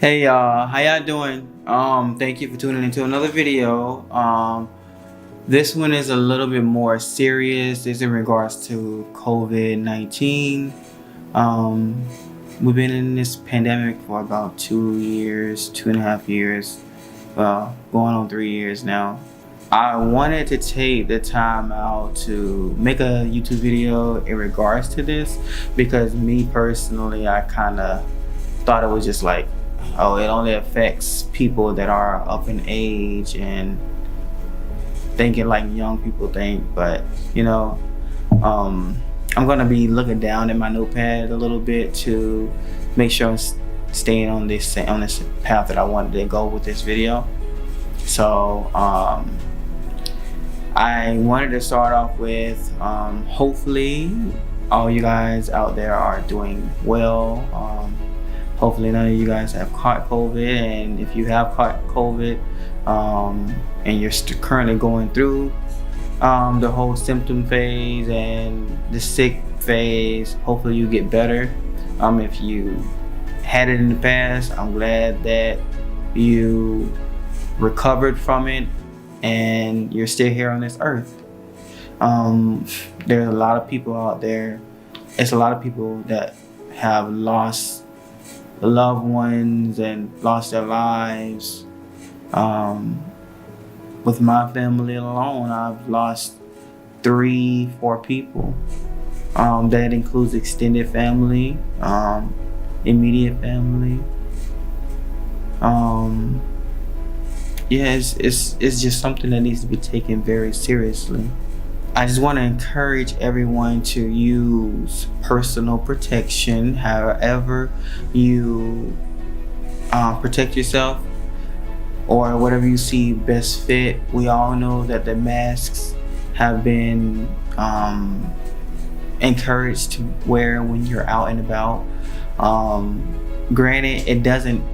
Hey y'all, how y'all doing? Thank you for tuning into another video. This one is a little bit more serious. It's in regards to COVID-19. Um, we've been in this pandemic for about 2 years, 2.5 years, going on 3 years now. I wanted to take the time out to make a YouTube video in regards to this because me personally, I kind of thought it was just like, oh, it only affects people that are up in age and thinking like young people think. But I'm gonna be looking down at my notepad a little bit to make sure I'm staying on this path that I wanted to go with this video. So I wanted to start off with hopefully all you guys out there are doing well. Hopefully none of you guys have caught COVID, and if you have caught COVID and you're currently going through the whole symptom phase and the sick phase, hopefully you get better. If you had it in the past, I'm glad that you recovered from it and you're still here on this earth. There's a lot of people out there. It's a lot of people that have lost loved ones and lost their lives. With my family alone, I've lost 3-4 people. That includes extended family, immediate family. It's just something that needs to be taken very seriously. I just want to encourage everyone to use personal protection, however you protect yourself or whatever you see best fit. We all know that the masks have been encouraged to wear when you're out and about. Granted, it doesn't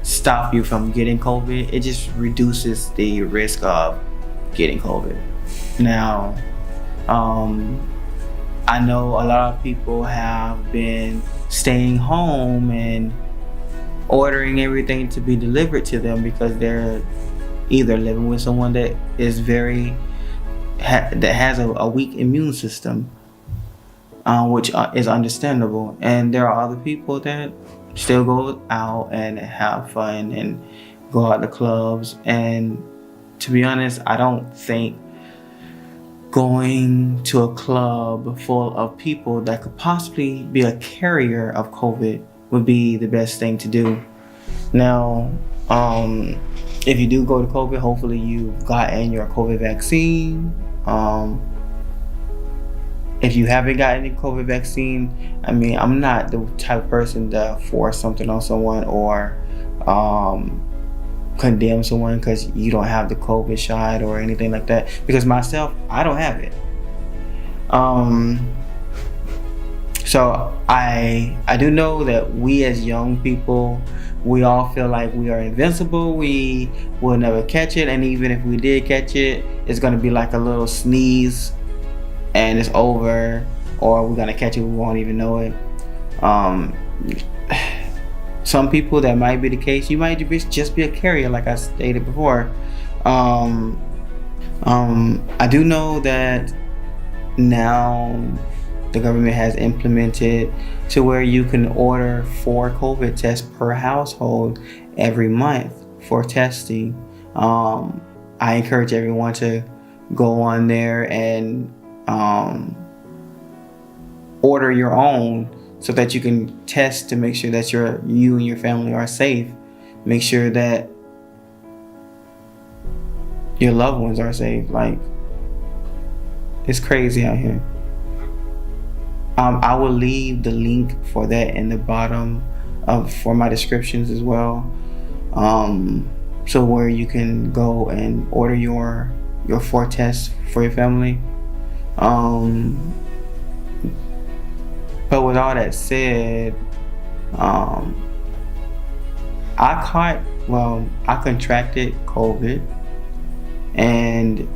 stop you from getting COVID. It just reduces the risk of getting COVID. Now, I know a lot of people have been staying home and ordering everything to be delivered to them because they're either living with someone that is that has a weak immune system, which is understandable. And there are other people that still go out and have fun and go out to clubs. And to be honest, I don't think going to a club full of people that could possibly be a carrier of COVID would be the best thing to do. Now, if you do go to COVID, hopefully you've gotten your COVID vaccine. If you haven't gotten any COVID vaccine, I mean, I'm not the type of person to force something on someone or condemn someone because you don't have the COVID shot or anything like that, because myself, I don't have it. So I do know that we as young people, we all feel like we are invincible. We will never catch it, and even if we did catch it, it's gonna be like a little sneeze and it's over, or we're gonna catch it, we won't even know it. Some people, that might be the case. You might just be a carrier, like I stated before. I do know that now the government has implemented to where you can order 4 COVID tests per household every month for testing. I encourage everyone to go on there and order your own, so that you can test to make sure that you and your family are safe. Make sure that your loved ones are safe. Like, it's crazy out here. I will leave the link for that in the bottom for my descriptions as well. So where you can go and order your 4 tests for your family. But with all that said, I contracted COVID, and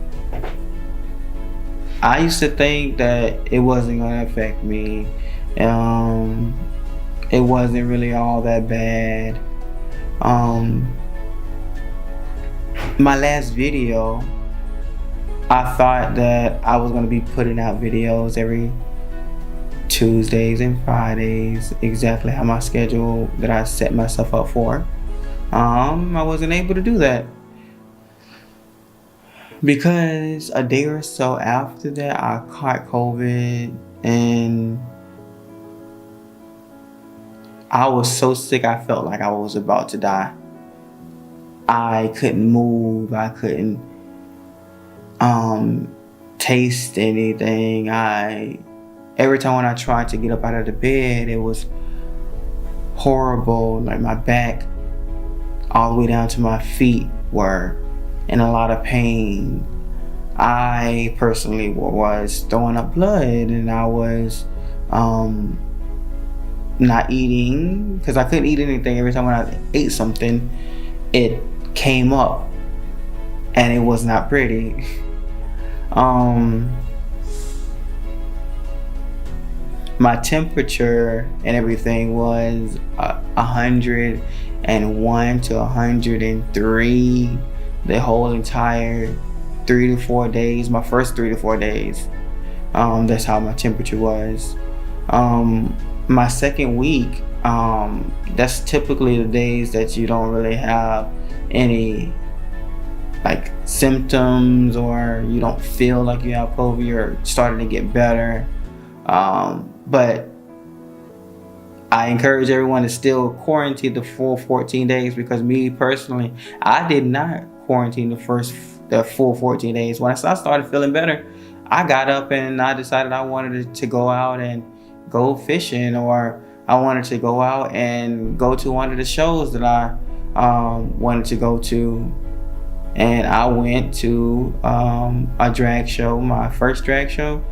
I used to think that it wasn't gonna affect me. It wasn't really all that bad. Um, my last video, I thought that I was gonna be putting out videos every Tuesdays and Fridays, exactly how my schedule that I set myself up for. I wasn't able to do that because a day or so after that, I caught COVID and I was so sick I felt like I was about to die. I couldn't move, I couldn't taste anything. Every time when I tried to get up out of the bed, it was horrible. Like my back all the way down to my feet were in a lot of pain. I personally was throwing up blood, and I was not eating because I couldn't eat anything. Every time when I ate something, it came up and it was not pretty. My temperature and everything was 101 to 103 the whole entire 3 to 4 days. My first 3 to 4 days, that's how my temperature was. My second week, that's typically the days that you don't really have any like symptoms, or you don't feel like you have COVID. You're starting to get better. But I encourage everyone to still quarantine the full 14 days, because me personally, I did not quarantine the full 14 days. Once I started feeling better, I got up and I decided I wanted to go out and go fishing, or I wanted to go out and go to one of the shows that I wanted to go to. And I went to a drag show, my first drag show.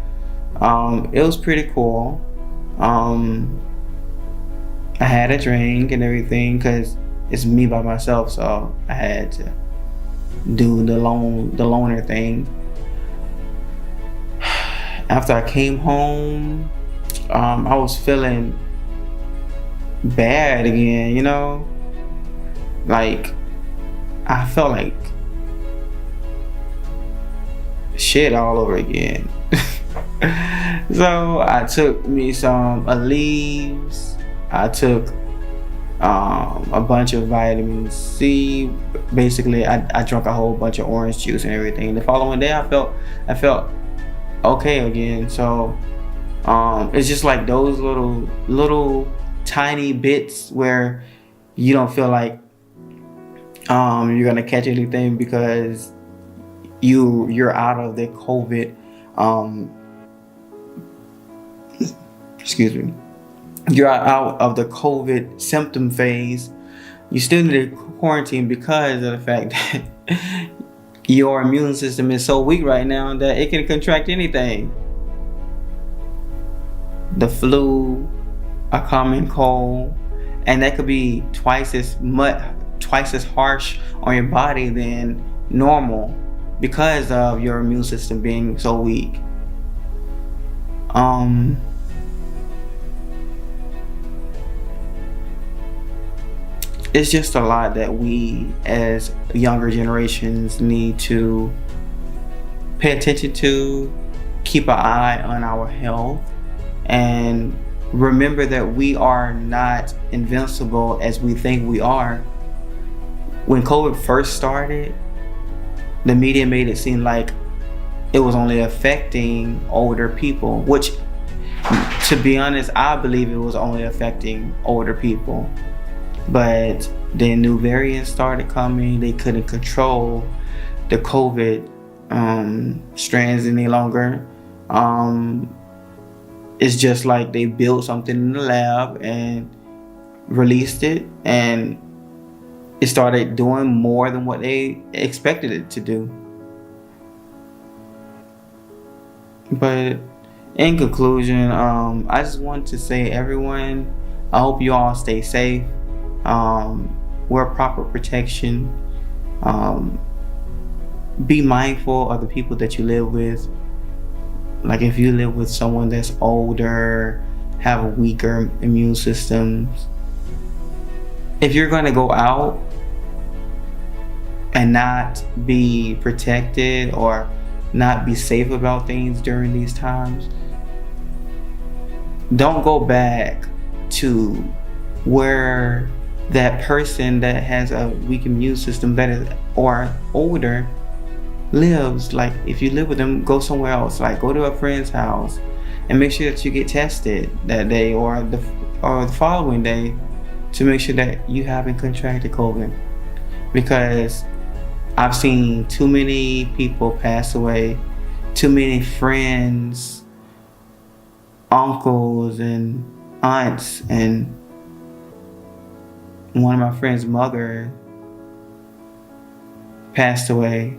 It was pretty cool. I had a drink and everything because it's me by myself, so I had to do the loner thing. After I came home, I was feeling bad again, you know? Like, I felt like shit all over again. So I took me some Aleve. I took a bunch of vitamin C. Basically, I drank a whole bunch of orange juice and everything. The following day, I felt okay again. So it's just like those little tiny bits where you don't feel like you're gonna catch anything because you're out of the COVID. Excuse me. You're out of the COVID symptom phase. You still need to quarantine because of the fact that your immune system is so weak right now that it can contract anything. The flu, a common cold, and that could be twice as harsh on your body than normal because of your immune system being so weak. It's just a lot that we as younger generations need to pay attention to, keep an eye on our health, and remember that we are not invincible as we think we are. When COVID first started, the media made it seem like it was only affecting older people, which, to be honest, I believe it was only affecting older people. But then new variants started coming. They couldn't control the COVID strands any longer. It's just like they built something in the lab and released it, and it started doing more than what they expected it to do. But in conclusion, I just want to say, everyone, I hope you all stay safe. Wear proper protection. Be mindful of the people that you live with. Like if you live with someone that's older, have a weaker immune systems, if you're going to go out and not be protected or not be safe about things during these times, don't go back to where that person that has a weak immune system that is or older lives. Like, if you live with them, go somewhere else. Like, go to a friend's house and make sure that you get tested that day or the following day to make sure that you haven't contracted COVID. Because I've seen too many people pass away, too many friends, uncles and aunts, and one of my friend's mother passed away.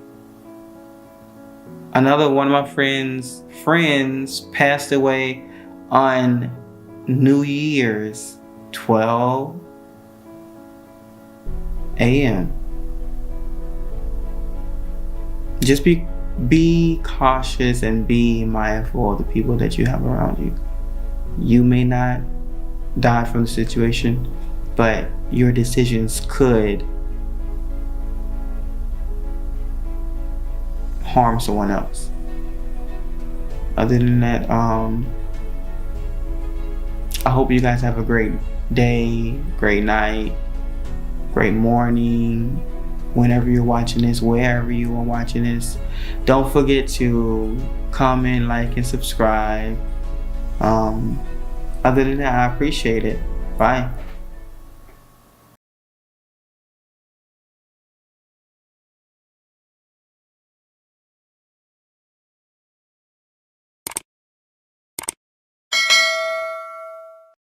Another one of my friends passed away on New Year's, 12 a.m. Just be cautious and be mindful of the people that you have around you. You may not die from the situation, but your decisions could harm someone else. Other than that, I hope you guys have a great day, great night, great morning, whenever you're watching this, wherever you are watching this. Don't forget to comment, like, and subscribe. Other than that, I appreciate it. Bye.